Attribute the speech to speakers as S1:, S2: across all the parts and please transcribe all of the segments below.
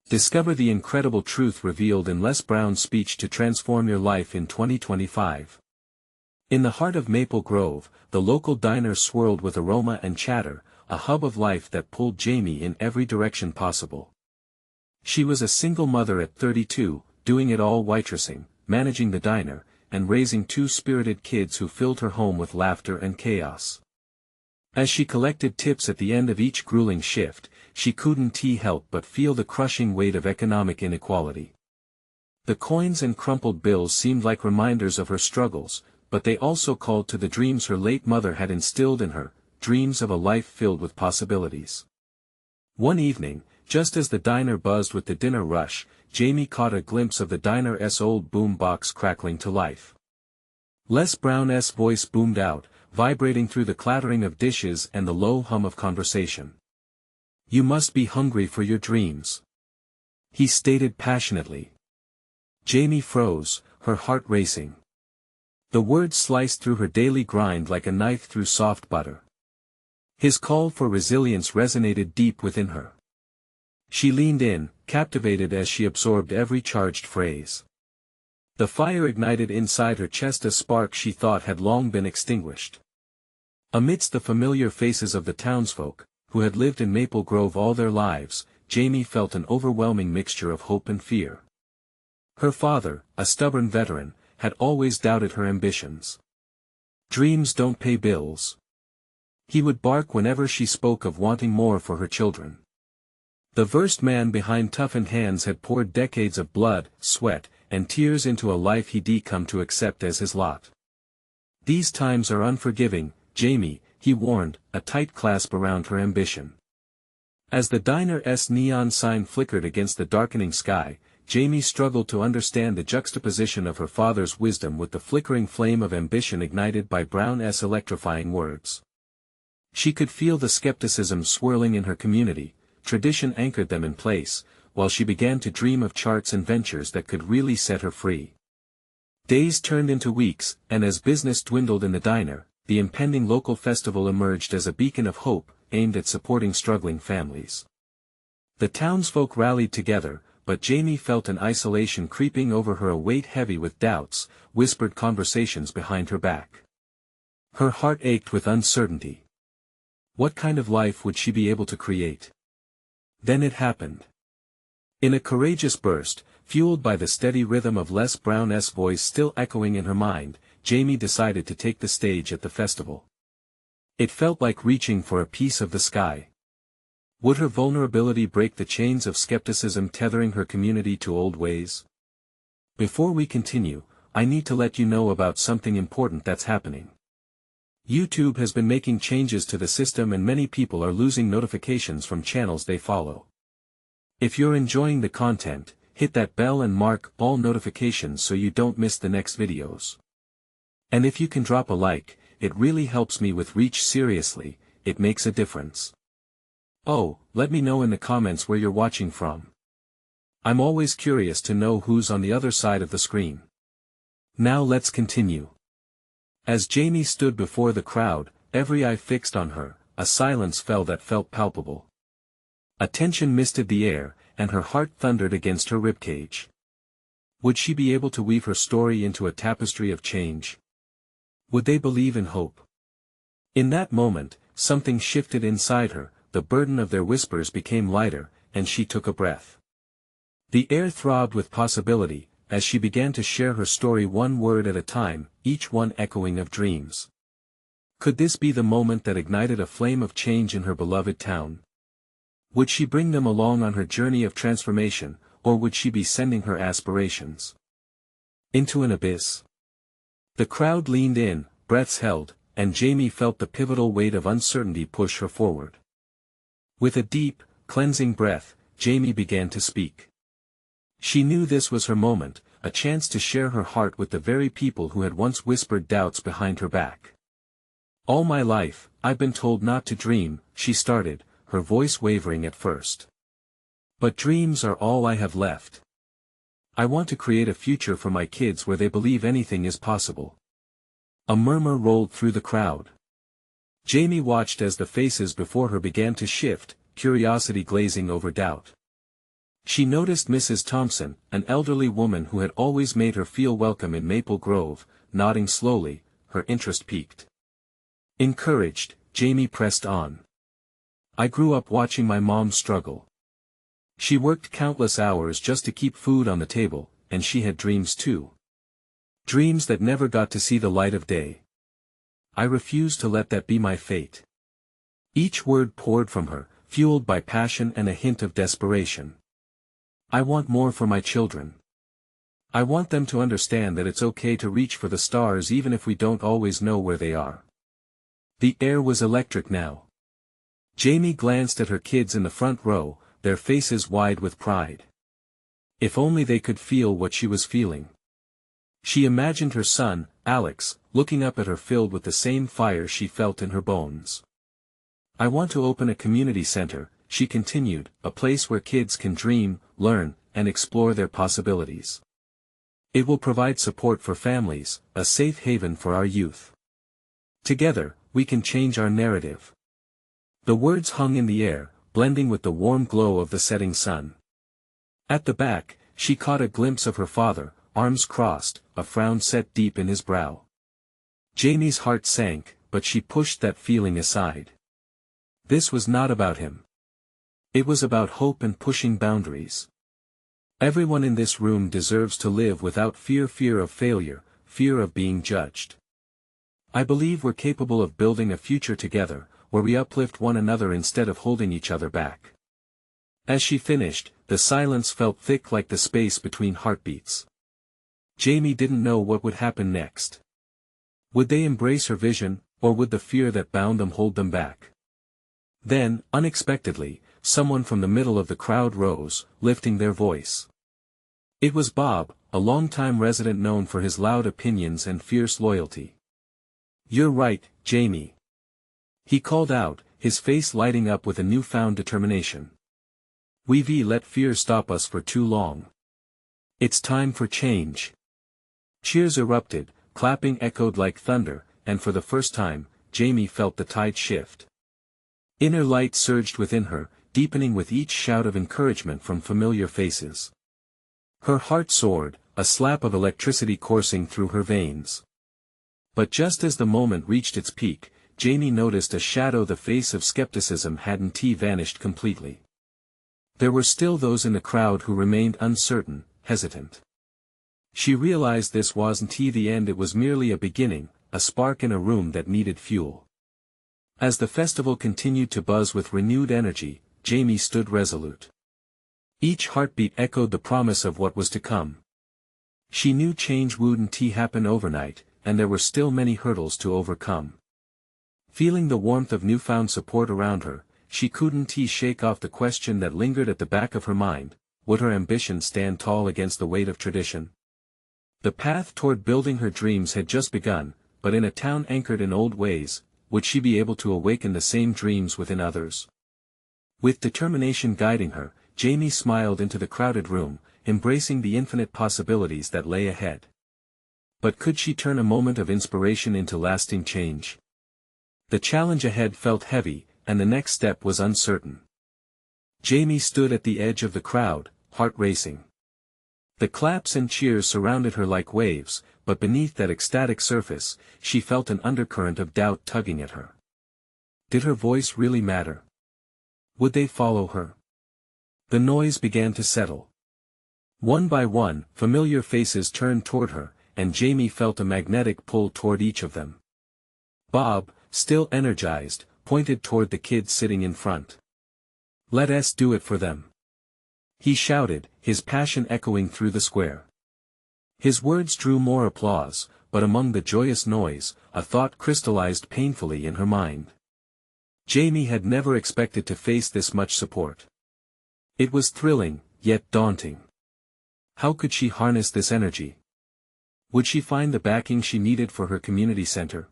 S1: Discover the incredible truth revealed in Les Brown's speech to transform your life in 2025. In the heart of Maple Grove, the local diner swirled with aroma and chatter, a hub of life that pulled Jamie in every direction possible. She was a single mother at 32, doing it all: waitressing, managing the diner, and raising two spirited kids who filled her home with laughter and chaos. As she collected tips at the end of each grueling shift, she couldn't help but feel the crushing weight of economic inequality. The coins and crumpled bills seemed like reminders of her struggles, but they also called to the dreams her late mother had instilled in her, dreams of a life filled with possibilities. One evening, just as the diner buzzed with the dinner rush, Jamie caught a glimpse of the diner's old boom box crackling to life. Les Brown's voice boomed out, vibrating through the clattering of dishes and the low hum of conversation. "You must be hungry for your dreams," he stated passionately. Jamie froze, her heart racing. The words sliced through her daily grind like a knife through soft butter. His call for resilience resonated deep within her. She leaned in, captivated as she absorbed every charged phrase. The fire ignited inside her chest, a spark she thought had long been extinguished. Amidst the familiar faces of the townsfolk, who had lived in Maple Grove all their lives, Jamie felt an overwhelming mixture of hope and fear. Her father, a stubborn veteran, had always doubted her ambitions. "Dreams don't pay bills," he would bark whenever she spoke of wanting more for her children. The versed man behind toughened hands had poured decades of blood, sweat, and tears into a life he'd come to accept as his lot. "These times are unforgiving, Jamie," he warned, a tight clasp around her ambition. As the diner's neon sign flickered against the darkening sky, Jamie struggled to understand the juxtaposition of her father's wisdom with the flickering flame of ambition ignited by Brown's electrifying words. She could feel the skepticism swirling in her community. Tradition anchored them in place, while she began to dream of charts and ventures that could really set her free. Days turned into weeks, and as business dwindled in the diner, the impending local festival emerged as a beacon of hope, aimed at supporting struggling families. The townsfolk rallied together, but Jamie felt an isolation creeping over her, a weight heavy with doubts, whispered conversations behind her back. Her heart ached with uncertainty. What kind of life would she be able to create? Then it happened. In a courageous burst, fueled by the steady rhythm of Les Brown's voice still echoing in her mind, Jamie decided to take the stage at the festival. It felt like reaching for a piece of the sky. Would her vulnerability break the chains of skepticism tethering her community to old ways? Before we continue, I need to let you know about something important that's happening. YouTube has been making changes to the system, and many people are losing notifications from channels they follow. If you're enjoying the content, hit that bell and mark all notifications so you don't miss the next videos. And if you can drop a like, it really helps me with reach. Seriously, it makes a difference. Oh, let me know in the comments where you're watching from. I'm always curious to know who's on the other side of the screen. Now let's continue. As Jamie stood before the crowd, every eye fixed on her, a silence fell that felt palpable. A tension misted the air, and her heart thundered against her ribcage. Would she be able to weave her story into a tapestry of change? Would they believe in hope? In that moment, something shifted inside her, the burden of their whispers became lighter, and she took a breath. The air throbbed with possibility, as she began to share her story one word at a time, each one echoing of dreams. Could this be the moment that ignited a flame of change in her beloved town? Would she bring them along on her journey of transformation, or would she be sending her aspirations into an abyss? The crowd leaned in, breaths held, and Jamie felt the pivotal weight of uncertainty push her forward. With a deep, cleansing breath, Jamie began to speak. She knew this was her moment, a chance to share her heart with the very people who had once whispered doubts behind her back. "All my life, I've been told not to dream," she started, her voice wavering at first. "But dreams are all I have left. I want to create a future for my kids where they believe anything is possible." A murmur rolled through the crowd. Jamie watched as the faces before her began to shift, curiosity glazing over doubt. She noticed Mrs. Thompson, an elderly woman who had always made her feel welcome in Maple Grove, nodding slowly, her interest piqued. Encouraged, Jamie pressed on. I grew up watching my mom struggle. She worked countless hours just to keep food on the table, and she had dreams too. Dreams that never got to see the light of day. I refused to let that be my fate. Each word poured from her, fueled by passion and a hint of desperation. I want more for my children. I want them to understand that it's okay to reach for the stars even if we don't always know where they are. The air was electric now. Jamie glanced at her kids in the front row, their faces wide with pride. If only they could feel what she was feeling. She imagined her son, Alex, looking up at her filled with the same fire she felt in her bones. I want to open a community center, she continued, a place where kids can dream, learn, and explore their possibilities. It will provide support for families, a safe haven for our youth. Together, we can change our narrative. The words hung in the air, blending with the warm glow of the setting sun. At the back, she caught a glimpse of her father, arms crossed, a frown set deep in his brow. Jamie's heart sank, but she pushed that feeling aside. This was not about him. It was about hope and pushing boundaries. Everyone in this room deserves to live without fear of failure, fear of being judged. I believe we're capable of building a future together, where we uplift one another instead of holding each other back. As she finished, the silence felt thick like the space between heartbeats. Jamie didn't know what would happen next. Would they embrace her vision, or would the fear that bound them hold them back? Then, unexpectedly, someone from the middle of the crowd rose, lifting their voice. It was Bob, a longtime resident known for his loud opinions and fierce loyalty. You're right, Jamie. He called out, his face lighting up with a newfound determination. We've let fear stop us for too long. It's time for change. Cheers erupted, clapping echoed like thunder, and for the first time, Jamie felt the tide shift. Inner light surged within her, deepening with each shout of encouragement from familiar faces. Her heart soared, a slap of electricity coursing through her veins. But just as the moment reached its peak, Jamie noticed a shadow. The face of skepticism hadn't vanished completely. There were still those in the crowd who remained uncertain, hesitant. She realized this wasn't the end, it was merely a beginning, a spark in a room that needed fuel. As the festival continued to buzz with renewed energy, Jamie stood resolute. Each heartbeat echoed the promise of what was to come. She knew change wouldn't happen overnight, and there were still many hurdles to overcome. Feeling the warmth of newfound support around her, she couldn't shake off the question that lingered at the back of her mind: would her ambition stand tall against the weight of tradition? The path toward building her dreams had just begun, but in a town anchored in old ways, would she be able to awaken the same dreams within others? With determination guiding her, Jamie smiled into the crowded room, embracing the infinite possibilities that lay ahead. But could she turn a moment of inspiration into lasting change? The challenge ahead felt heavy, and the next step was uncertain. Jamie stood at the edge of the crowd, heart racing. The claps and cheers surrounded her like waves, but beneath that ecstatic surface, she felt an undercurrent of doubt tugging at her. Did her voice really matter? Would they follow her? The noise began to settle. One by one, familiar faces turned toward her, and Jamie felt a magnetic pull toward each of them. Bob, still energized, pointed toward the kids sitting in front. Let us do it for them. He shouted, his passion echoing through the square. His words drew more applause, but among the joyous noise, a thought crystallized painfully in her mind. Jamie had never expected to face this much support. It was thrilling, yet daunting. How could she harness this energy? Would she find the backing she needed for her community center?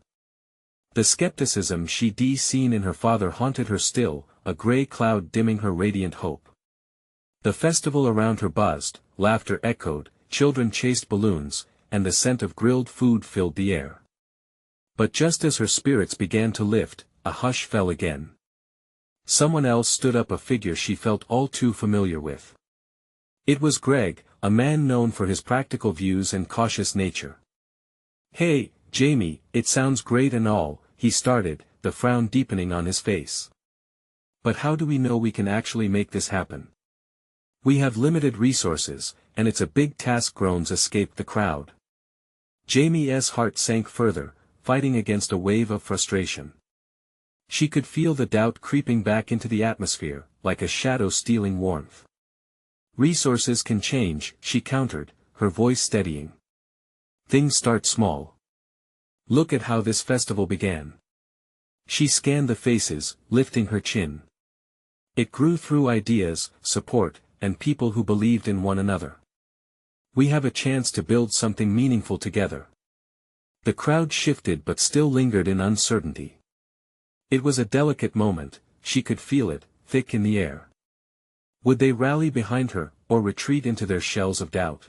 S1: The skepticism she'd seen in her father haunted her still, a gray cloud dimming her radiant hope. The festival around her buzzed, laughter echoed, children chased balloons, and the scent of grilled food filled the air. But just as her spirits began to lift, a hush fell again. Someone else stood up, a figure she felt all too familiar with. It was Greg, a man known for his practical views and cautious nature. "Hey, Jamie, it sounds great and all," he started, the frown deepening on his face. "But how do we know we can actually make this happen? We have limited resources, and it's a big task." Groans escaped the crowd. Jamie's heart sank further, fighting against a wave of frustration. She could feel the doubt creeping back into the atmosphere, like a shadow stealing warmth. "Resources can change," she countered, her voice steadying. "Things start small. Look at how this festival began." She scanned the faces, lifting her chin. It grew through ideas, support, and people who believed in one another. "We have a chance to build something meaningful together." The crowd shifted but still lingered in uncertainty. It was a delicate moment, she could feel it, thick in the air. Would they rally behind her, or retreat into their shells of doubt?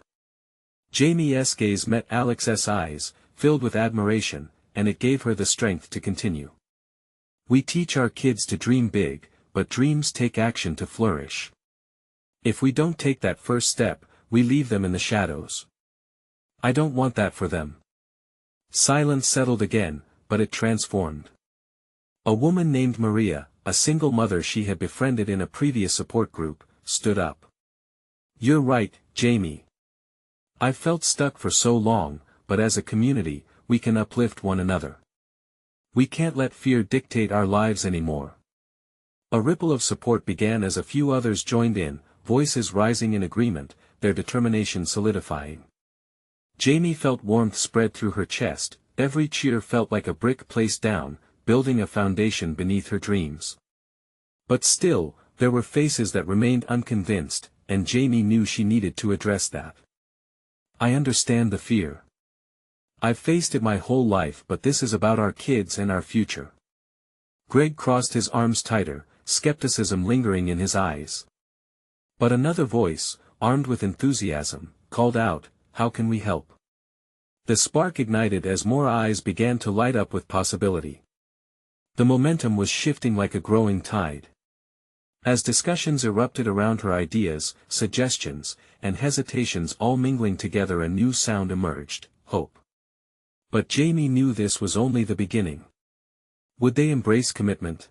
S1: Jamie's gaze met Alex's eyes, filled with admiration, and it gave her the strength to continue. "We teach our kids to dream big, but dreams take action to flourish. If we don't take that first step, we leave them in the shadows. I don't want that for them." Silence settled again, but it transformed. A woman named Maria, a single mother she had befriended in a previous support group, stood up. "You're right, Jamie. I've felt stuck for so long, but as a community, we can uplift one another. We can't let fear dictate our lives anymore." A ripple of support began as a few others joined in, voices rising in agreement, their determination solidifying. Jamie felt warmth spread through her chest, every cheer felt like a brick placed down, building a foundation beneath her dreams. But still, there were faces that remained unconvinced, and Jamie knew she needed to address that. "I understand the fear. I've faced it my whole life, but this is about our kids and our future." Greg crossed his arms tighter, skepticism lingering in his eyes. But another voice, armed with enthusiasm, called out, "How can we help?" The spark ignited as more eyes began to light up with possibility. The momentum was shifting like a growing tide. As discussions erupted around her ideas, suggestions, and hesitations all mingling together, a new sound emerged: hope. But Jamie knew this was only the beginning. Would they embrace commitment?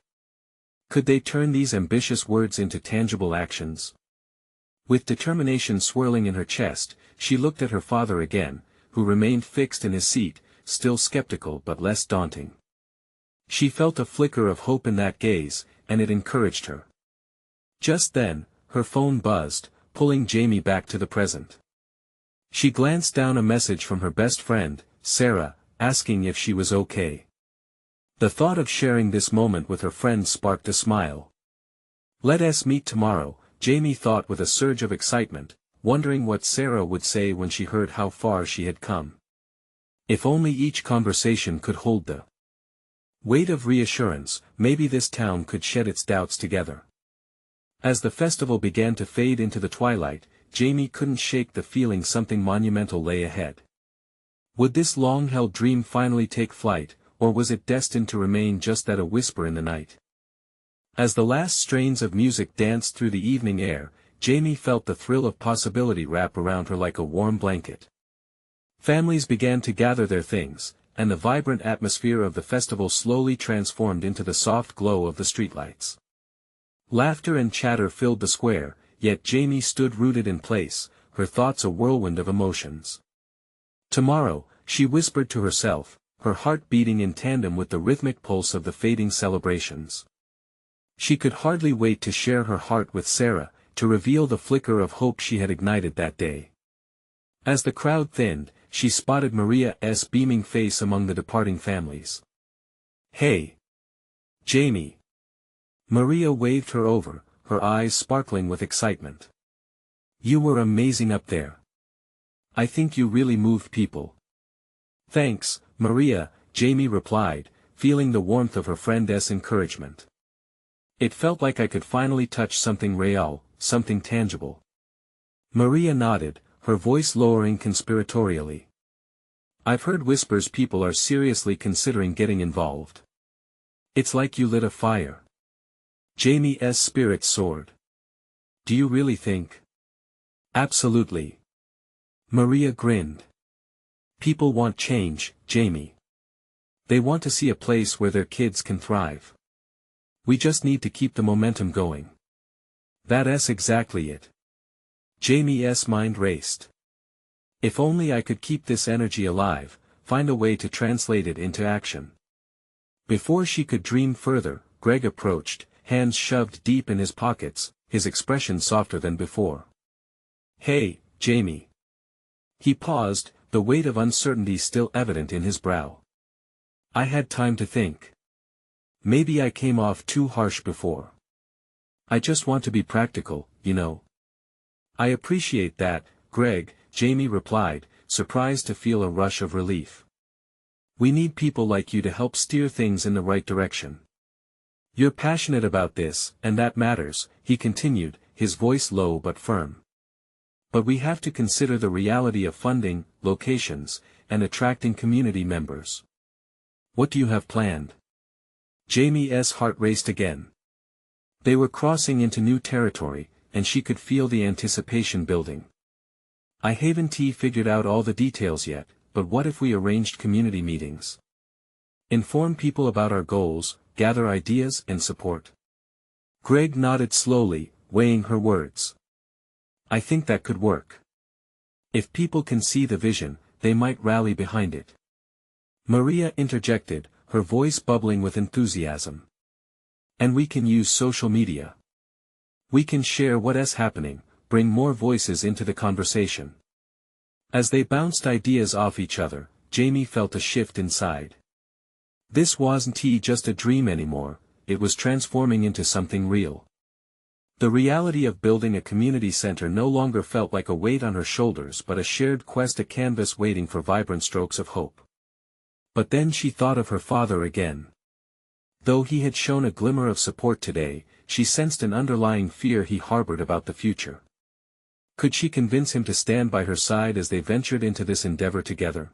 S1: Could they turn these ambitious words into tangible actions? With determination swirling in her chest, she looked at her father again, who remained fixed in his seat, still skeptical but less daunting. She felt a flicker of hope in that gaze, and it encouraged her. Just then, her phone buzzed, pulling Jamie back to the present. She glanced down a message from her best friend, Sarah, asking if she was okay. The thought of sharing this moment with her friend sparked a smile. "Let us meet tomorrow," Jamie thought with a surge of excitement, wondering what Sarah would say when she heard how far she had come. If only each conversation could hold the weight of reassurance, maybe this town could shed its doubts together. As the festival began to fade into the twilight, Jamie couldn't shake the feeling something monumental lay ahead. Would this long-held dream finally take flight, or was it destined to remain just that, a whisper in the night? As the last strains of music danced through the evening air, Jamie felt the thrill of possibility wrap around her like a warm blanket. Families began to gather their things, and the vibrant atmosphere of the festival slowly transformed into the soft glow of the streetlights. Laughter and chatter filled the square, yet Jamie stood rooted in place, her thoughts a whirlwind of emotions. "Tomorrow," she whispered to herself, her heart beating in tandem with the rhythmic pulse of the fading celebrations. She could hardly wait to share her heart with Sarah, to reveal the flicker of hope she had ignited that day. As the crowd thinned, she spotted Maria's beaming face among the departing families. "Hey, Jamie." Maria waved her over, her eyes sparkling with excitement. "You were amazing up there. I think you really moved people." "Thanks, Maria," Jamie replied, feeling the warmth of her friend's encouragement. "It felt like I could finally touch something real, something tangible." Maria nodded, her voice lowering conspiratorially. "I've heard whispers people are seriously considering getting involved. It's like you lit a fire." Jamie's spirits soared. "Do you really think?" Absolutely. Maria grinned. People want change, Jamie. They want to see a place where their kids can thrive. We just need to keep the momentum going. That's exactly it. Jamie's mind raced. If only I could keep this energy alive, find a way to translate it into action. Before she could dream further, Greg approached, hands shoved deep in his pockets, his expression softer than before. Hey, Jamie. He paused, the weight of uncertainty still evident in his brow. I had time to think. Maybe I came off too harsh before. I just want to be practical, you know. I appreciate that, Greg, Jamie replied, surprised to feel a rush of relief. We need people like you to help steer things in the right direction. You're passionate about this, and that matters, he continued, his voice low but firm. But we have to consider the reality of funding, locations, and attracting community members. What do you have planned? Jamie's heart raced again. They were crossing into new territory, and she could feel the anticipation building. I haven't figured out all the details yet, but what if we arranged community meetings? Inform people about our goals, gather ideas and support. Greg nodded slowly, weighing her words. I think that could work. If people can see the vision, they might rally behind it. Maria interjected, her voice bubbling with enthusiasm. And we can use social media. We can share what's happening, bring more voices into the conversation. As they bounced ideas off each other, Jamie felt a shift inside. This wasn't just a dream anymore, it was transforming into something real. The reality of building a community center no longer felt like a weight on her shoulders but a shared quest, a canvas waiting for vibrant strokes of hope. But then she thought of her father again. Though he had shown a glimmer of support today, she sensed an underlying fear he harbored about the future. Could she convince him to stand by her side as they ventured into this endeavor together?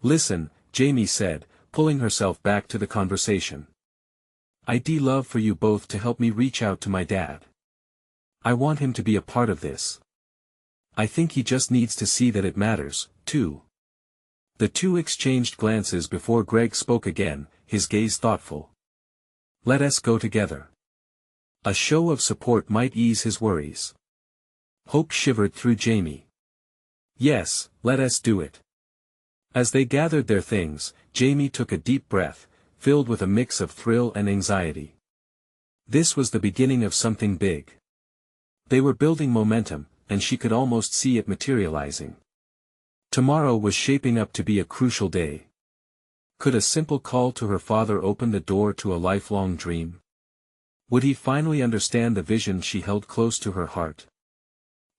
S1: Listen, Jamie said, pulling herself back to the conversation. I'd love for you both to help me reach out to my dad. I want him to be a part of this. I think he just needs to see that it matters, too. The two exchanged glances before Greg spoke again, his gaze thoughtful. Let us go together. A show of support might ease his worries. Hope shivered through Jamie. Yes, let us do it. As they gathered their things, Jamie took a deep breath, filled with a mix of thrill and anxiety. This was the beginning of something big. They were building momentum, and she could almost see it materializing. Tomorrow was shaping up to be a crucial day. Could a simple call to her father open the door to a lifelong dream? Would he finally understand the vision she held close to her heart?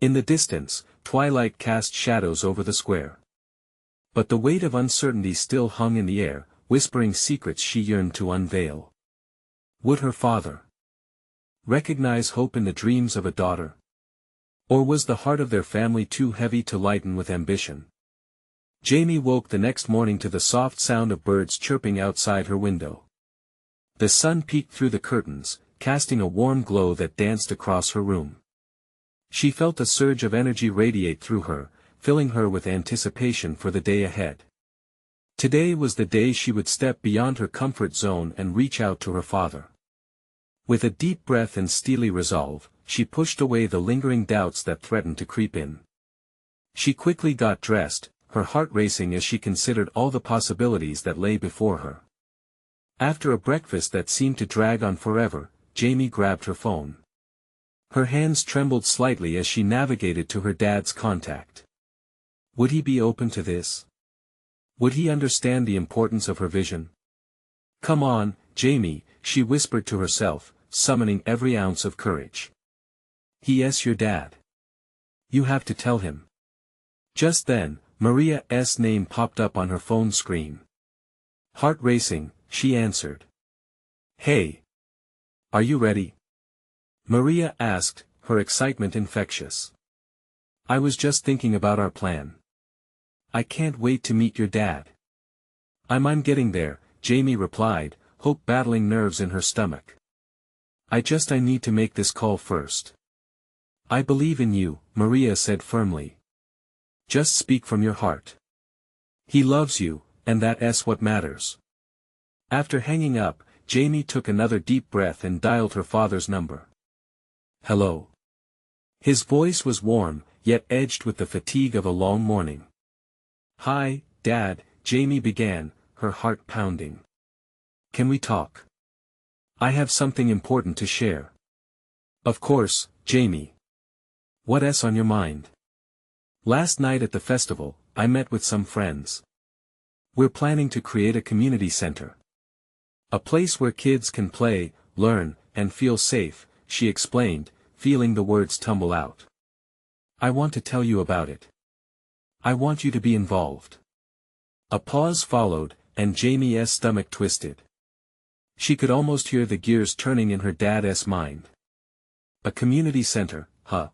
S1: In the distance, twilight cast shadows over the square. But the weight of uncertainty still hung in the air, whispering secrets she yearned to unveil. Would her father recognize hope in the dreams of a daughter? Or was the heart of their family too heavy to lighten with ambition? Jamie woke the next morning to the soft sound of birds chirping outside her window. The sun peeked through the curtains, casting a warm glow that danced across her room. She felt a surge of energy radiate through her, filling her with anticipation for the day ahead. Today was the day she would step beyond her comfort zone and reach out to her father. With a deep breath and steely resolve, she pushed away the lingering doubts that threatened to creep in. She quickly got dressed, her heart racing as she considered all the possibilities that lay before her. After a breakfast that seemed to drag on forever, Jamie grabbed her phone. Her hands trembled slightly as she navigated to her dad's contact. Would he be open to this? Would he understand the importance of her vision? Come on, Jamie, she whispered to herself, summoning every ounce of courage. He's your dad. You have to tell him. Just then, Maria's name popped up on her phone screen. Heart racing, she answered. Hey. Are you ready? Maria asked, her excitement infectious. I was just thinking about our plan. I can't wait to meet your dad. I'm getting there, Jamie replied, hope battling nerves in her stomach. I need to make this call first. I believe in you, Maria said firmly. Just speak from your heart. He loves you, and that's what matters. After hanging up, Jamie took another deep breath and dialed her father's number. Hello. His voice was warm, yet edged with the fatigue of a long morning. Hi, Dad, Jamie began, her heart pounding. Can we talk? I have something important to share. Of course, Jamie. What's on your mind? Last night at the festival, I met with some friends. We're planning to create a community center. A place where kids can play, learn, and feel safe, she explained, feeling the words tumble out. I want to tell you about it. I want you to be involved. A pause followed, and Jamie's stomach twisted. She could almost hear the gears turning in her dad's mind. A community center, huh?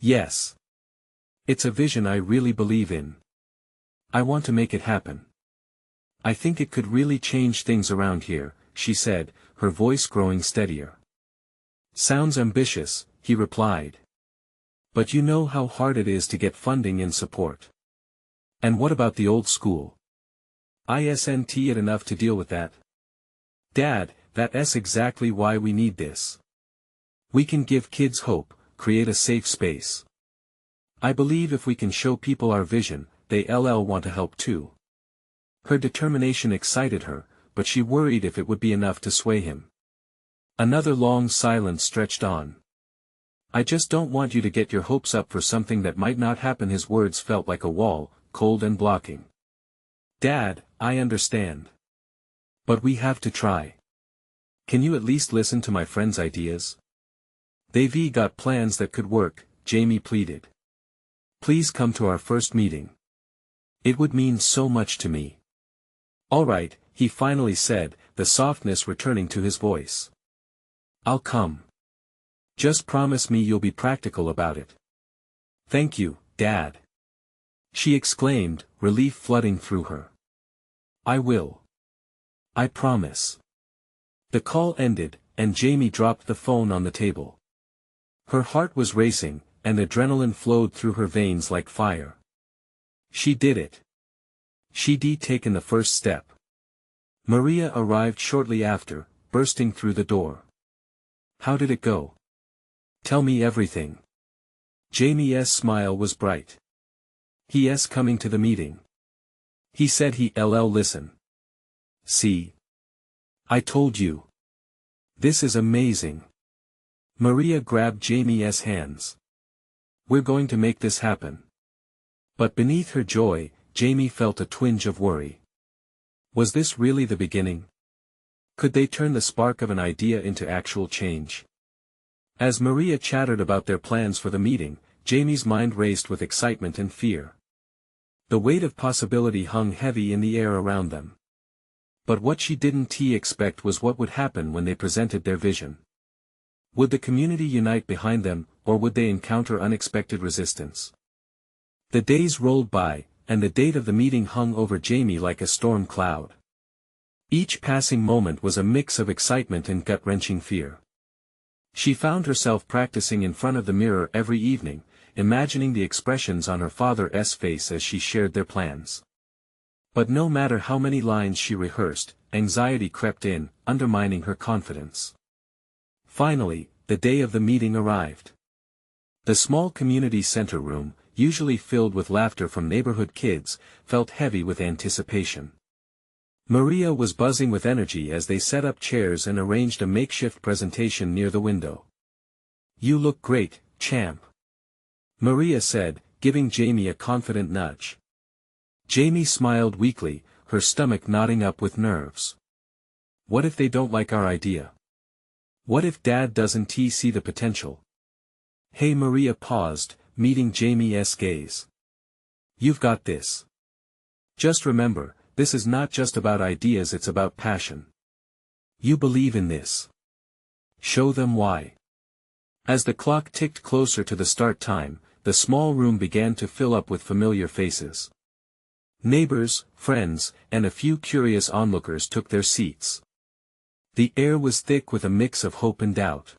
S1: Yes. It's a vision I really believe in. I want to make it happen. I think it could really change things around here, she said, her voice growing steadier. Sounds ambitious, he replied. But you know how hard it is to get funding and support. And what about the old school? Isn't it enough to deal with that? Dad, that's exactly why we need this. We can give kids hope, create a safe space. I believe if we can show people our vision, they'll want to help too. Her determination excited her, but she worried if it would be enough to sway him. Another long silence stretched on. I just don't want you to get your hopes up for something that might not happen. His words felt like a wall, cold and blocking. Dad, I understand. But we have to try. Can you at least listen to my friends' ideas? They've got plans that could work, Jamie pleaded. Please come to our first meeting. It would mean so much to me. All right, he finally said, the softness returning to his voice. I'll come. Just promise me you'll be practical about it. Thank you, Dad. She exclaimed, relief flooding through her. I will. I promise. The call ended, and Jamie dropped the phone on the table. Her heart was racing, and adrenaline flowed through her veins like fire. She did it. She'd taken the first step. Maria arrived shortly after, bursting through the door. How did it go? Tell me everything. Jamie's smile was bright. He's coming to the meeting. He said he'll listen. See? I told you. This is amazing. Maria grabbed Jamie's hands. We're going to make this happen. But beneath her joy, Jamie felt a twinge of worry. Was this really the beginning? Could they turn the spark of an idea into actual change? As Maria chattered about their plans for the meeting, Jamie's mind raced with excitement and fear. The weight of possibility hung heavy in the air around them. But what she didn't expect was what would happen when they presented their vision. Would the community unite behind them, or would they encounter unexpected resistance? The days rolled by, and the date of the meeting hung over Jamie like a storm cloud. Each passing moment was a mix of excitement and gut-wrenching fear. She found herself practicing in front of the mirror every evening, imagining the expressions on her father's face as she shared their plans. But no matter how many lines she rehearsed, anxiety crept in, undermining her confidence. Finally, the day of the meeting arrived. The small community center room, usually filled with laughter from neighborhood kids, felt heavy with anticipation. Maria was buzzing with energy as they set up chairs and arranged a makeshift presentation near the window. You look great, champ. Maria said, giving Jamie a confident nudge. Jamie smiled weakly, her stomach knotting up with nerves. What if they don't like our idea? What if Dad doesn't see the potential? Hey, Maria paused, meeting Jamie's gaze. You've got this. Just remember, this is not just about ideas, it's about passion. You believe in this. Show them why. As the clock ticked closer to the start time, the small room began to fill up with familiar faces. Neighbors, friends, and a few curious onlookers took their seats. The air was thick with a mix of hope and doubt.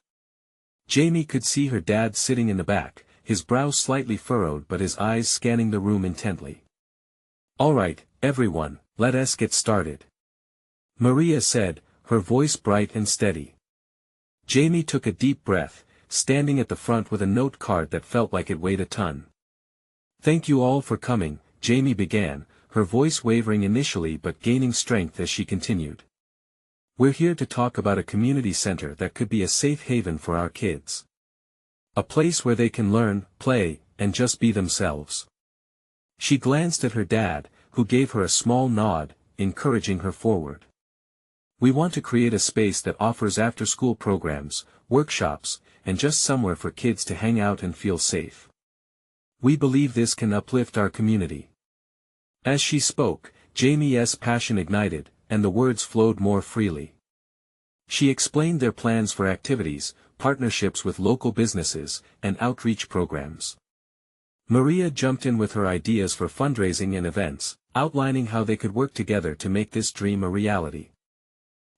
S1: Jamie could see her dad sitting in the back, his brow slightly furrowed but his eyes scanning the room intently. "All right, everyone, let us get started," Maria said, her voice bright and steady. Jamie took a deep breath, standing at the front with a note card that felt like it weighed a ton. "Thank you all for coming," Jamie began, her voice wavering initially but gaining strength as she continued. "We're here to talk about a community center that could be a safe haven for our kids. A place where they can learn, play, and just be themselves." She glanced at her dad, who gave her a small nod, encouraging her forward. "We want to create a space that offers after-school programs, workshops, and just somewhere for kids to hang out and feel safe. We believe this can uplift our community." As she spoke, Jamie's passion ignited, and the words flowed more freely. She explained their plans for activities, partnerships with local businesses, and outreach programs. Maria jumped in with her ideas for fundraising and events, outlining how they could work together to make this dream a reality.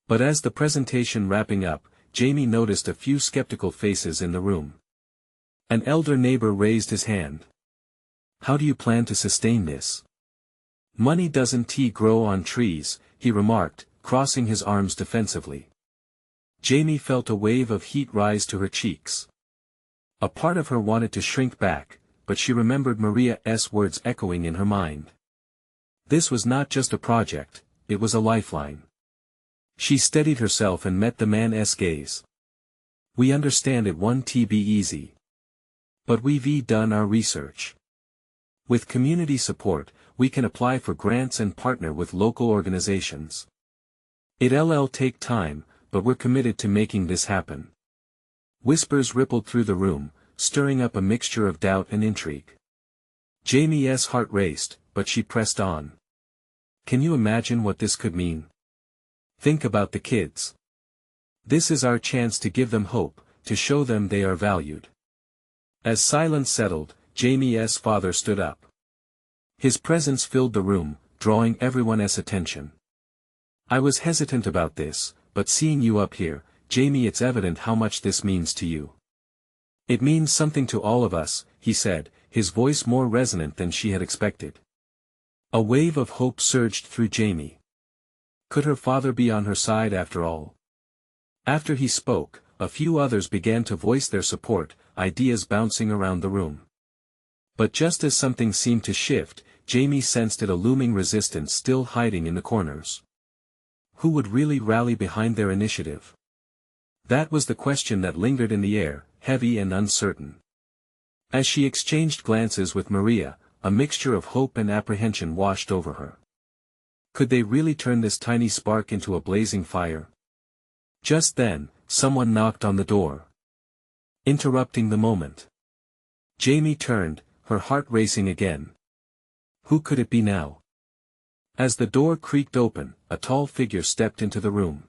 S1: But as the presentation wrapping up, Jamie noticed a few skeptical faces in the room. An elder neighbor raised his hand. "How do you plan to sustain this? Money doesn't grow on trees," he remarked, crossing his arms defensively. Jamie felt a wave of heat rise to her cheeks. A part of her wanted to shrink back, but she remembered Maria's words echoing in her mind. This was not just a project, it was a lifeline. She steadied herself and met the man's gaze. "We understand it won't be easy. But we've done our research. With community support, we can apply for grants and partner with local organizations. It'll take time, but we're committed to making this happen." Whispers rippled through the room, stirring up a mixture of doubt and intrigue. Jamie's heart raced, but she pressed on. "Can you imagine what this could mean? Think about the kids. This is our chance to give them hope, to show them they are valued." As silence settled, Jamie's father stood up. His presence filled the room, drawing everyone's attention. "I was hesitant about this, but seeing you up here, Jamie, it's evident how much this means to you." "It means something to all of us," he said, his voice more resonant than she had expected. A wave of hope surged through Jamie. Could her father be on her side after all? After he spoke, a few others began to voice their support, ideas bouncing around the room. But just as something seemed to shift, Jamie sensed a looming resistance still hiding in the corners. Who would really rally behind their initiative? That was the question that lingered in the air, heavy and uncertain. As she exchanged glances with Maria, a mixture of hope and apprehension washed over her. Could they really turn this tiny spark into a blazing fire? Just then, someone knocked on the door, interrupting the moment. Jamie turned, her heart racing again. Who could it be now? As the door creaked open, a tall figure stepped into the room.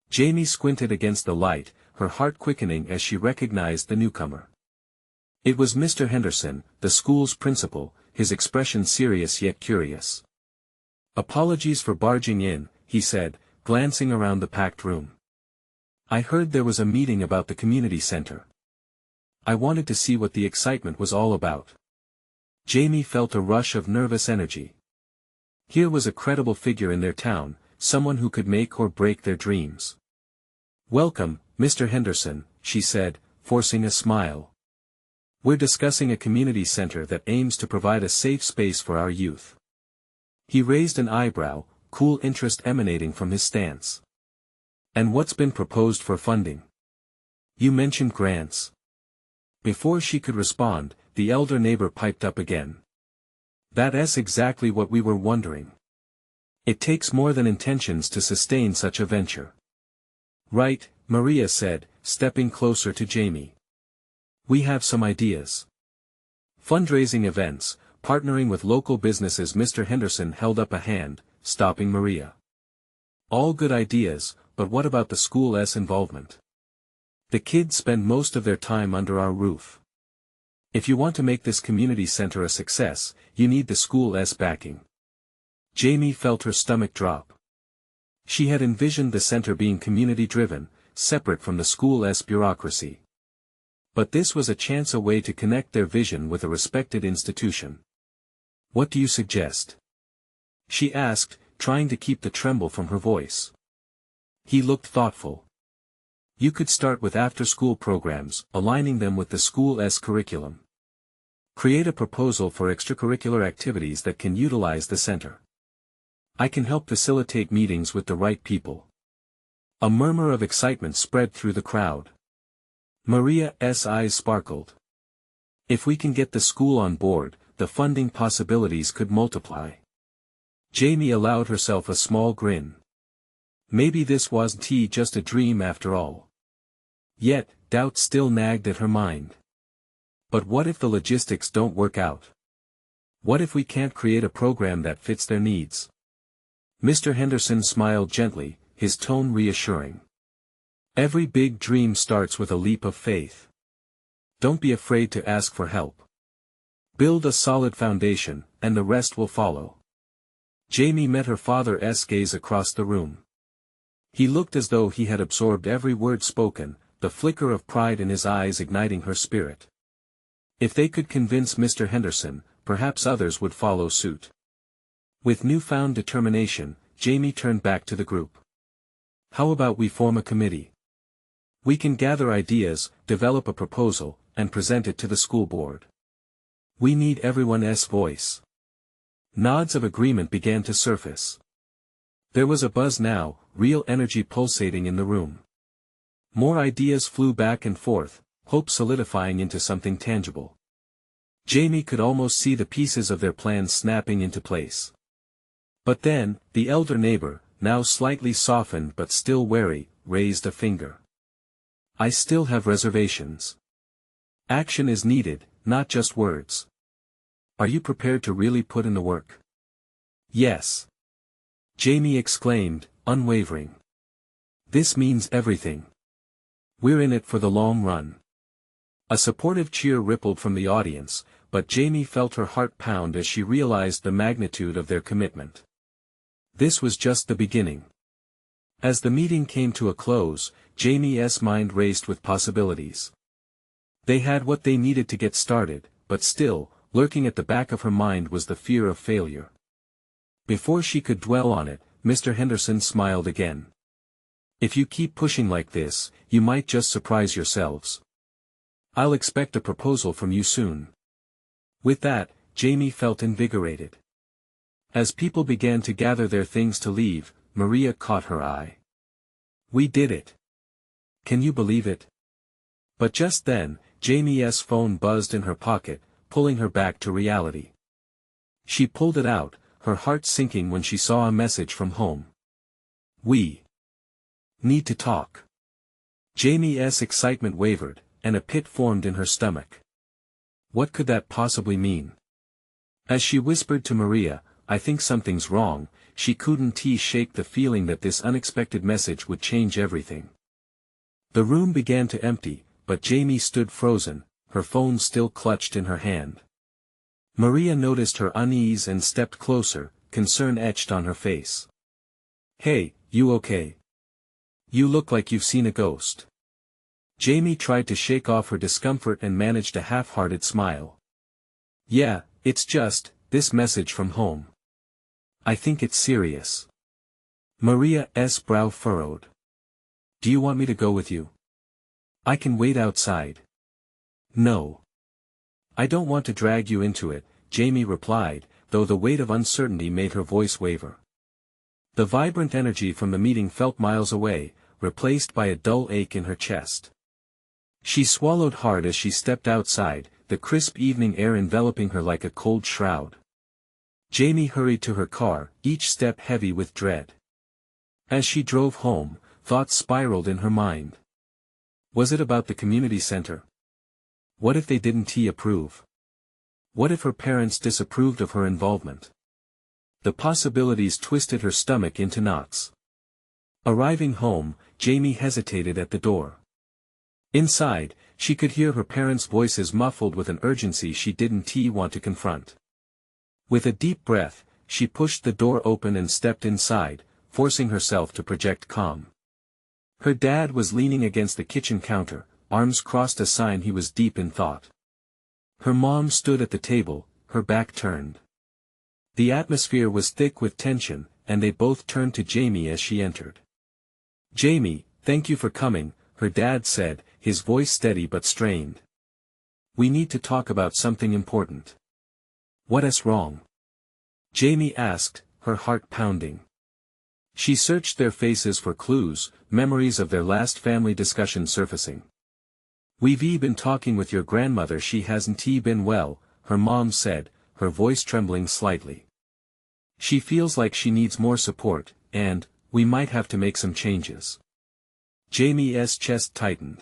S1: Jamie squinted against the light, her heart quickening as she recognized the newcomer. It was Mr. Henderson, the school's principal, his expression serious yet curious. "Apologies for barging in," he said, glancing around the packed room. "I heard there was a meeting about the community center. I wanted to see what the excitement was all about." Jamie felt a rush of nervous energy. Here was a credible figure in their town, someone who could make or break their dreams. "Welcome, Mr. Henderson," she said, forcing a smile. "We're discussing a community center that aims to provide a safe space for our youth." He raised an eyebrow, cool interest emanating from his stance. "And what's been proposed for funding? You mentioned grants." Before she could respond, the elder neighbor piped up again. "That's exactly what we were wondering. It takes more than intentions to sustain such a venture." "Right," Maria said, stepping closer to Jamie. "We have some ideas. Fundraising events, partnering with local businesses." Mr. Henderson held up a hand, stopping Maria. "All good ideas, but what about the school's involvement? The kids spend most of their time under our roof. If you want to make this community center a success, you need the school's backing." Jamie felt her stomach drop. She had envisioned the center being community-driven, separate from the school's bureaucracy. But this was a chance away to connect their vision with a respected institution. "What do you suggest?" she asked, trying to keep the tremble from her voice. He looked thoughtful. "You could start with after-school programs, aligning them with the school's curriculum. Create a proposal for extracurricular activities that can utilize the center. I can help facilitate meetings with the right people." A murmur of excitement spread through the crowd. Maria's eyes sparkled. "If we can get the school on board, the funding possibilities could multiply." Jamie allowed herself a small grin. Maybe this wasn't just a dream after all. Yet, doubt still nagged at her mind. But what if the logistics don't work out? What if we can't create a program that fits their needs? Mr. Henderson smiled gently, his tone reassuring. "Every big dream starts with a leap of faith. Don't be afraid to ask for help. Build a solid foundation, and the rest will follow." Jamie met her father's gaze across the room. He looked as though he had absorbed every word spoken, the flicker of pride in his eyes igniting her spirit. If they could convince Mr. Henderson, perhaps others would follow suit. With newfound determination, Jamie turned back to the group. "How about we form a committee? We can gather ideas, develop a proposal, and present it to the school board. We need everyone's voice." Nods of agreement began to surface. There was a buzz now, real energy pulsating in the room. More ideas flew back and forth, hope solidifying into something tangible. Jamie could almost see the pieces of their plans snapping into place. But then, the elder neighbor, now slightly softened but still wary, raised a finger. "I still have reservations. Action is needed, not just words. Are you prepared to really put in the work?" "Yes," Jamie exclaimed, unwavering. "This means everything. We're in it for the long run." A supportive cheer rippled from the audience, but Jamie felt her heart pound as she realized the magnitude of their commitment. This was just the beginning. As the meeting came to a close, Jamie's mind raced with possibilities. They had what they needed to get started, but still, lurking at the back of her mind was the fear of failure. Before she could dwell on it, Mr. Henderson smiled again. "If you keep pushing like this, you might just surprise yourselves. I'll expect a proposal from you soon." With that, Jamie felt invigorated. As people began to gather their things to leave, Maria caught her eye. "We did it. Can you believe it?" But just then, Jamie's phone buzzed in her pocket, pulling her back to reality. She pulled it out, her heart sinking when she saw a message from home. "We need to talk." Jamie's excitement wavered, and a pit formed in her stomach. What could that possibly mean? As she whispered to Maria, "I think something's wrong," she couldn't shake the feeling that this unexpected message would change everything. The room began to empty, but Jamie stood frozen, her phone still clutched in her hand. Maria noticed her unease and stepped closer, concern etched on her face. "Hey, you okay? You look like you've seen a ghost." Jamie tried to shake off her discomfort and managed a half-hearted smile. "Yeah, it's just, this message from home. I think it's serious." Maria's brow furrowed. "Do you want me to go with you? I can wait outside." "No. I don't want to drag you into it," Jamie replied, though the weight of uncertainty made her voice waver. The vibrant energy from the meeting felt miles away, replaced by a dull ache in her chest. She swallowed hard as she stepped outside, the crisp evening air enveloping her like a cold shroud. Jamie hurried to her car, each step heavy with dread. As she drove home, thoughts spiraled in her mind. Was it about the community center? What if they didn't approve? What if her parents disapproved of her involvement? The possibilities twisted her stomach into knots. Arriving home, Jamie hesitated at the door. Inside, she could hear her parents' voices muffled with an urgency she didn't want to confront. With a deep breath, she pushed the door open and stepped inside, forcing herself to project calm. Her dad was leaning against the kitchen counter, arms crossed, a sign he was deep in thought. Her mom stood at the table, her back turned. The atmosphere was thick with tension, and they both turned to Jamie as she entered. "Jamie, thank you for coming," her dad said, his voice steady but strained. "We need to talk about something important." "What's wrong?" Jamie asked, her heart pounding. She searched their faces for clues, memories of their last family discussion surfacing. "We've been talking with your grandmother. She hasn't been well," her mom said, her voice trembling slightly. "She feels like she needs more support, and we might have to make some changes." Jamie's chest tightened.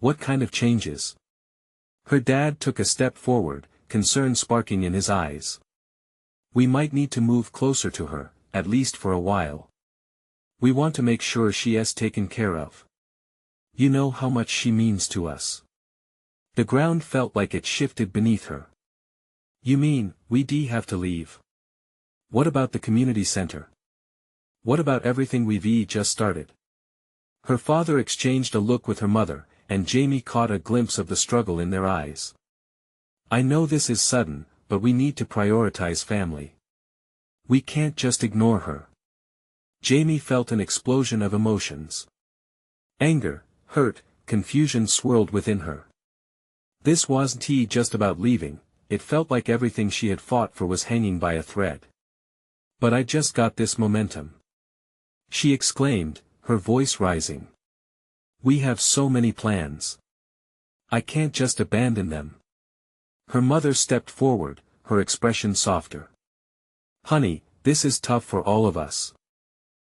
S1: "What kind of changes?" Her dad took a step forward, concern sparking in his eyes. "We might need to move closer to her, at least for a while. We want to make sure she's taken care of. You know how much she means to us." The ground felt like it shifted beneath her. "You mean, we have to leave? What about the community center? What about everything we've just started?" Her father exchanged a look with her mother, and Jamie caught a glimpse of the struggle in their eyes. "I know this is sudden, but we need to prioritize family. We can't just ignore her." Jamie felt an explosion of emotions. Anger, hurt, confusion swirled within her. This wasn't just about leaving, it felt like everything she had fought for was hanging by a thread. "But I just got this momentum," she exclaimed, her voice rising. "We have so many plans. I can't just abandon them." Her mother stepped forward, her expression softer. "Honey, this is tough for all of us.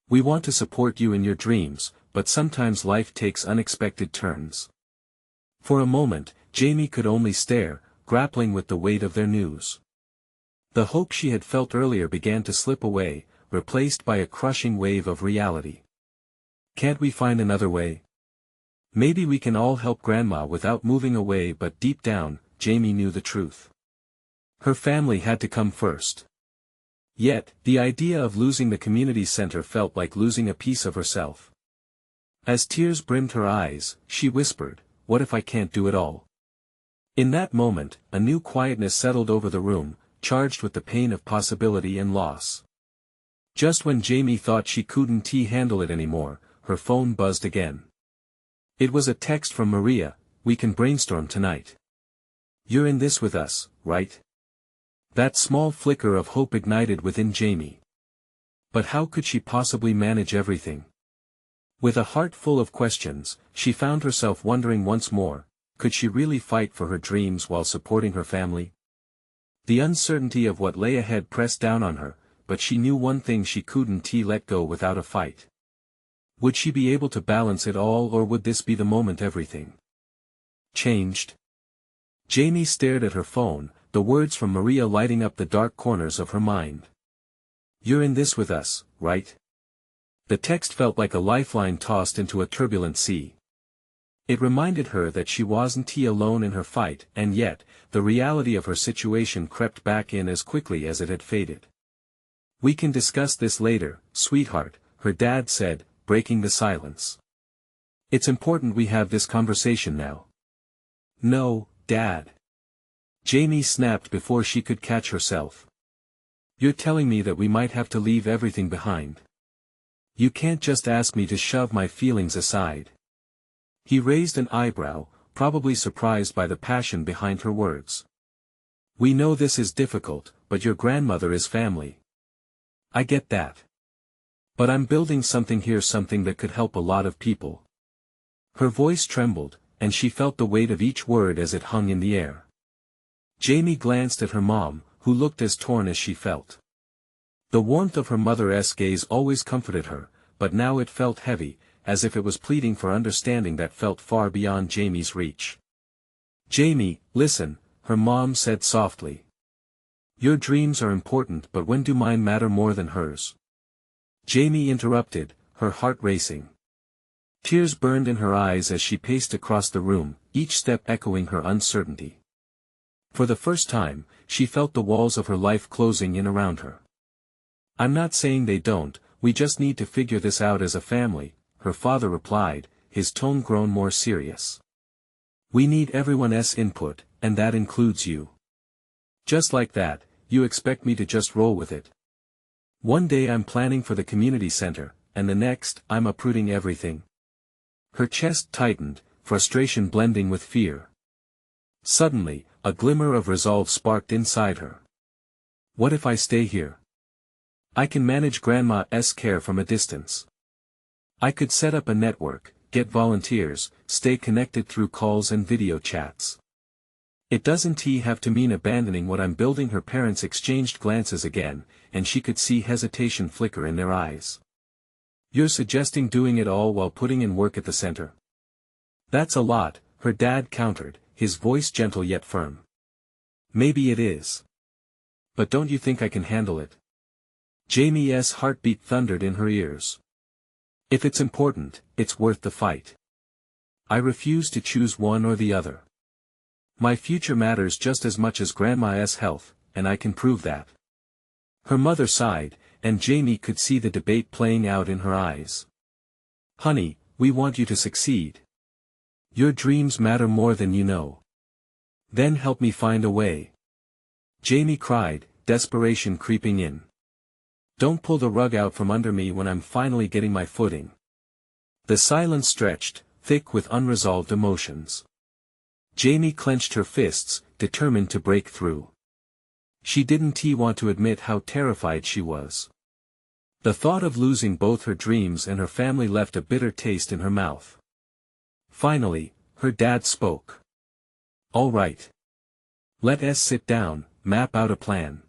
S1: We want to support you in your dreams, but sometimes life takes unexpected turns." For a moment, Jamie could only stare, grappling with the weight of their news. The hope she had felt earlier began to slip away, replaced by a crushing wave of reality. "Can't we find another way? Maybe we can all help Grandma without moving away," but deep down, Jamie knew the truth. Her family had to come first. Yet, the idea of losing the community center felt like losing a piece of herself. As tears brimmed her eyes, she whispered, "What if I can't do it all?" In that moment, a new quietness settled over the room, charged with the pain of possibility and loss. Just when Jamie thought she couldn't handle it anymore, her phone buzzed again. It was a text from Maria, "We can brainstorm tonight. You're in this with us, right?" That small flicker of hope ignited within Jamie. But how could she possibly manage everything? With a heart full of questions, she found herself wondering once more, could she really fight for her dreams while supporting her family? The uncertainty of what lay ahead pressed down on her, but she knew one thing: she couldn't let go without a fight. Would she be able to balance it all, or would this be the moment everything changed? Jamie stared at her phone, the words from Maria lighting up the dark corners of her mind. "You're in this with us, right?" The text felt like a lifeline tossed into a turbulent sea. It reminded her that she wasn't alone in her fight, and yet, the reality of her situation crept back in as quickly as it had faded. "We can discuss this later, sweetheart," her dad said, breaking the silence. "It's important we have this conversation now." "No, Dad." Jamie snapped before she could catch herself. "You're telling me that we might have to leave everything behind. You can't just ask me to shove my feelings aside." He raised an eyebrow, probably surprised by the passion behind her words. "We know this is difficult, but your grandmother is family. I get that. But I'm building something here, something that could help a lot of people." Her voice trembled, and she felt the weight of each word as it hung in the air. Jamie glanced at her mom, who looked as torn as she felt. The warmth of her mother's gaze always comforted her, but now it felt heavy, as if it was pleading for understanding that felt far beyond Jamie's reach. "Jamie, listen," her mom said softly. "Your dreams are important, but when do mine matter more than hers?" Jamie interrupted, her heart racing. Tears burned in her eyes as she paced across the room, each step echoing her uncertainty. For the first time, she felt the walls of her life closing in around her. "I'm not saying they don't, we just need to figure this out as a family," her father replied, his tone grown more serious. We need everyone's input, and that includes you. Just like that, you expect me to just roll with it. One day I'm planning for the community center, and the next, I'm uprooting everything. Her chest tightened, frustration blending with fear. Suddenly, a glimmer of resolve sparked inside her. What if I stay here? I can manage Grandma's care from a distance. I could set up a network, get volunteers, stay connected through calls and video chats. It doesn't have to mean abandoning what I'm building. Her parents exchanged glances again, and she could see hesitation flicker in their eyes. You're suggesting doing it all while putting in work at the center? That's a lot, her dad countered, his voice gentle yet firm. Maybe it is. But don't you think I can handle it? Jamie's heartbeat thundered in her ears. If it's important, it's worth the fight. I refuse to choose one or the other. My future matters just as much as Grandma's health, and I can prove that. Her mother sighed, and Jamie could see the debate playing out in her eyes. Honey, we want you to succeed. Your dreams matter more than you know. Then help me find a way. Jamie cried, desperation creeping in. Don't pull the rug out from under me when I'm finally getting my footing. The silence stretched, thick with unresolved emotions. Jamie clenched her fists, determined to break through. She didn't want to admit how terrified she was. The thought of losing both her dreams and her family left a bitter taste in her mouth. Finally, her dad spoke. All right. Let's sit down, map out a plan.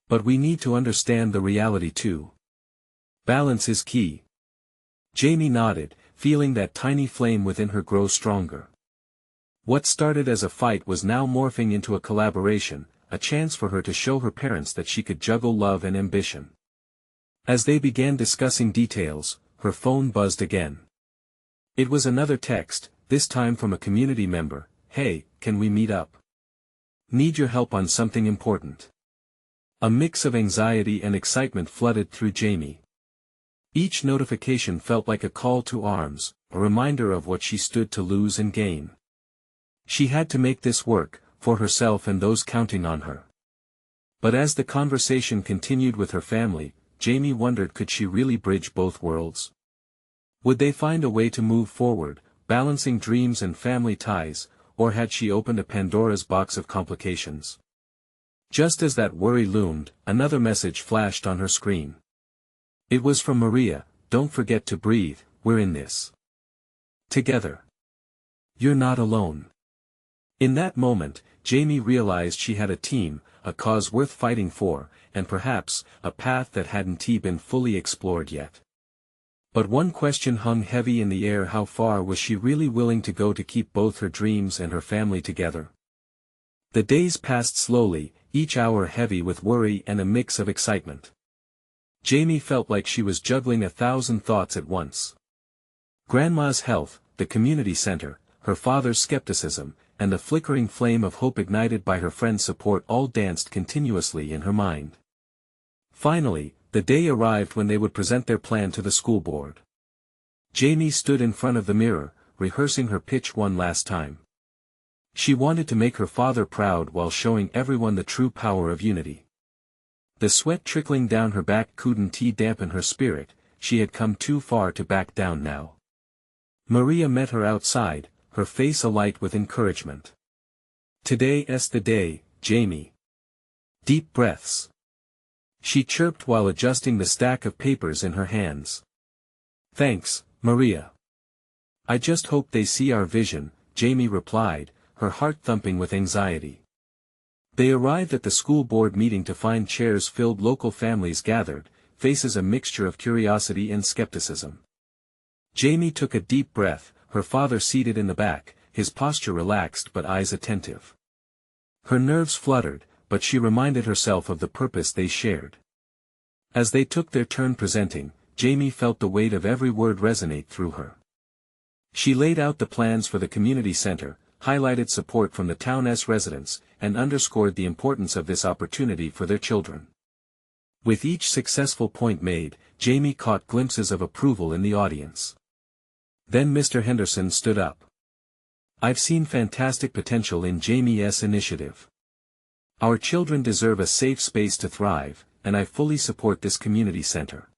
S1: But we need to understand the reality too. Balance is key. Jamie nodded, feeling that tiny flame within her grow stronger. What started as a fight was now morphing into a collaboration, a chance for her to show her parents that she could juggle love and ambition. As they began discussing details, her phone buzzed again. It was another text, this time from a community member. Hey, can we meet up? Need your help on something important. A mix of anxiety and excitement flooded through Jamie. Each notification felt like a call to arms, a reminder of what she stood to lose and gain. She had to make this work, for herself and those counting on her. But as the conversation continued with her family, Jamie wondered, could she really bridge both worlds? Would they find a way to move forward, balancing dreams and family ties, or had she opened a Pandora's box of complications? Just as that worry loomed, another message flashed on her screen. It was from Maria. Don't forget to breathe, we're in this together. You're not alone. In that moment, Jamie realized she had a team, a cause worth fighting for, and perhaps, a path that hadn't been fully explored yet. But one question hung heavy in the air: how far was she really willing to go to keep both her dreams and her family together? The days passed slowly, each hour heavy with worry and a mix of excitement. Jamie felt like she was juggling 1,000 thoughts at once. Grandma's health, the community center, her father's skepticism, and the flickering flame of hope ignited by her friend's support all danced continuously in her mind. Finally, the day arrived when they would present their plan to the school board. Jamie stood in front of the mirror, rehearsing her pitch one last time. She wanted to make her father proud while showing everyone the true power of unity. The sweat trickling down her back couldn't dampen her spirit. She had come too far to back down now. Maria met her outside, her face alight with encouragement. Today's the day, Jamie. Deep breaths. She chirped while adjusting the stack of papers in her hands. Thanks, Maria. I just hope they see our vision, Jamie replied, her heart thumping with anxiety. They arrived at the school board meeting to find chairs filled, local families gathered, faces a mixture of curiosity and skepticism. Jamie took a deep breath, her father seated in the back, his posture relaxed but eyes attentive. Her nerves fluttered, but she reminded herself of the purpose they shared. As they took their turn presenting, Jamie felt the weight of every word resonate through her. She laid out the plans for the community center, highlighted support from the town's residents, and underscored the importance of this opportunity for their children. With each successful point made, Jamie caught glimpses of approval in the audience. Then Mr. Henderson stood up. I've seen fantastic potential in Jamie's initiative. Our children deserve a safe space to thrive, and I fully support this community center."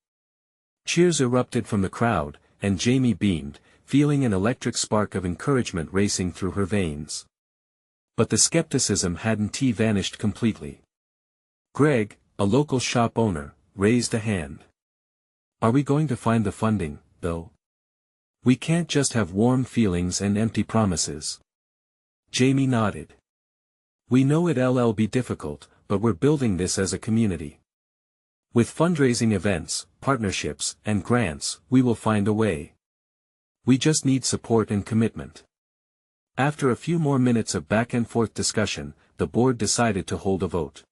S1: Cheers erupted from the crowd, and Jamie beamed, feeling an electric spark of encouragement racing through her veins. But the skepticism hadn't vanished completely. Greg, a local shop owner, raised a hand. "Are we going to find the funding, though? We can't just have warm feelings and empty promises." Jamie nodded. "We know it'll be difficult, but we're building this as a community. With fundraising events, partnerships, and grants, we will find a way. We just need support and commitment." After a few more minutes of back-and-forth discussion, the board decided to hold a vote.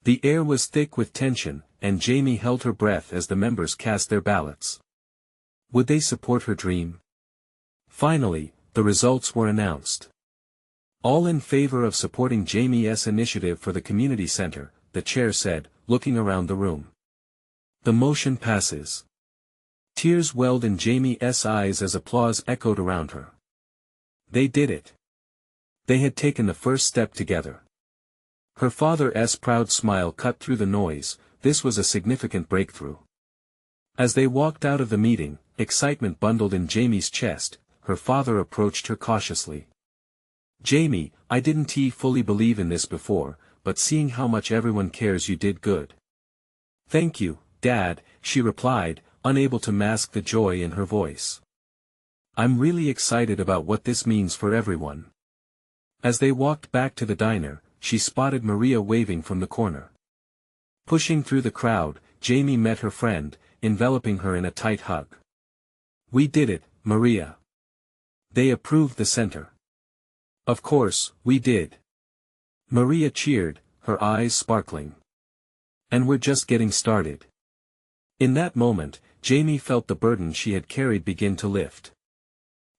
S1: The air was thick with tension, and Jamie held her breath as the members cast their ballots. Would they support her dream? Finally, the results were announced. "All in favor of supporting Jamie's initiative for the community center," the chair said, looking around the room. "The motion passes." Tears welled in Jamie's eyes as applause echoed around her. They did it. They had taken the first step together. Her father's proud smile cut through the noise. This was a significant breakthrough. As they walked out of the meeting, excitement bundled in Jamie's chest. Her father approached her cautiously. "Jamie, I didn't fully believe in this before, but seeing how much everyone cares, you did good." "Thank you, Dad," she replied, unable to mask the joy in her voice. "I'm really excited about what this means for everyone." As they walked back to the diner, she spotted Maria waving from the corner. Pushing through the crowd, Jamie met her friend, enveloping her in a tight hug. "We did it, Maria. They approved the center." "Of course, we did." Maria cheered, her eyes sparkling. "And we're just getting started." In that moment, Jamie felt the burden she had carried begin to lift.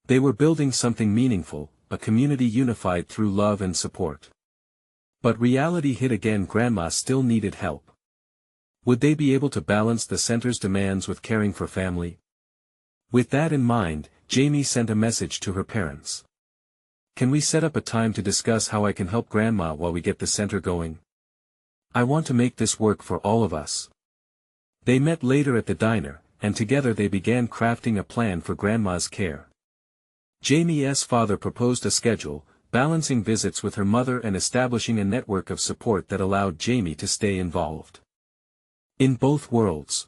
S1: They were building something meaningful, a community unified through love and support. But reality hit again. Grandma still needed help. Would they be able to balance the center's demands with caring for family? With that in mind, Jamie sent a message to her parents. "Can we set up a time to discuss how I can help Grandma while we get the center going? I want to make this work for all of us." They met later at the diner, and together they began crafting a plan for Grandma's care. Jamie's father proposed a schedule, balancing visits with her mother and establishing a network of support that allowed Jamie to stay involved in both worlds.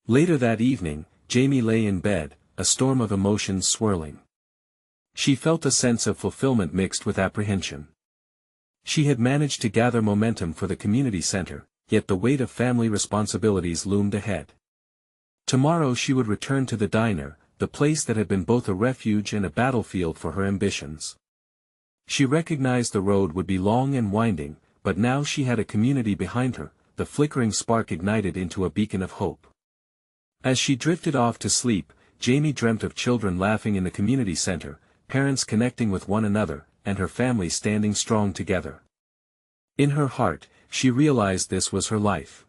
S1: Later that evening, Jamie lay in bed, a storm of emotions swirling. She felt a sense of fulfillment mixed with apprehension. She had managed to gather momentum for the community center, yet the weight of family responsibilities loomed ahead. Tomorrow she would return to the diner, the place that had been both a refuge and a battlefield for her ambitions. She recognized the road would be long and winding, but now she had a community behind her. The flickering spark ignited into a beacon of hope. As she drifted off to sleep, Jamie dreamt of children laughing in the community center, parents connecting with one another, and her family standing strong together. In her heart, she realized this was her life.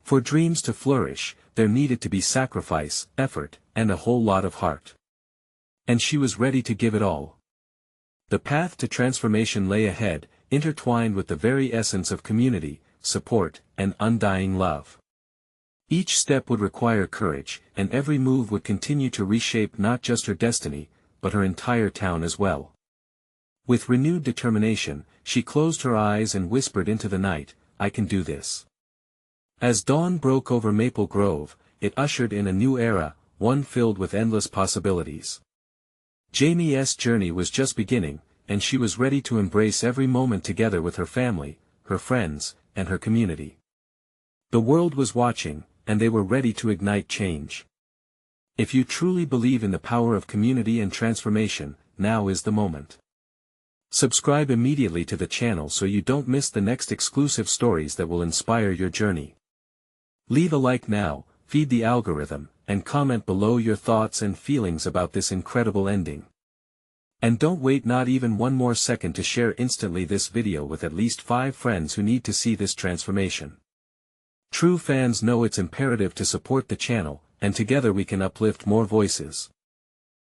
S1: For dreams to flourish, there needed to be sacrifice, effort, and a whole lot of heart. And she was ready to give it all. The path to transformation lay ahead, intertwined with the very essence of community, support, and undying love. Each step would require courage, and every move would continue to reshape not just her destiny, but her entire town as well. With renewed determination, she closed her eyes and whispered into the night, "I can do this." As dawn broke over Maple Grove, it ushered in a new era, one filled with endless possibilities. Jamie's journey was just beginning, and she was ready to embrace every moment together with her family, her friends, and her community. The world was watching, and they were ready to ignite change. If you truly believe in the power of community and transformation, now is the moment. Subscribe immediately to the channel so you don't miss the next exclusive stories that will inspire your journey. Leave a like now, feed the algorithm, and comment below your thoughts and feelings about this incredible ending. And don't wait not even one more second to share instantly this video with at least 5 friends who need to see this transformation. True fans know it's imperative to support the channel, and together we can uplift more voices.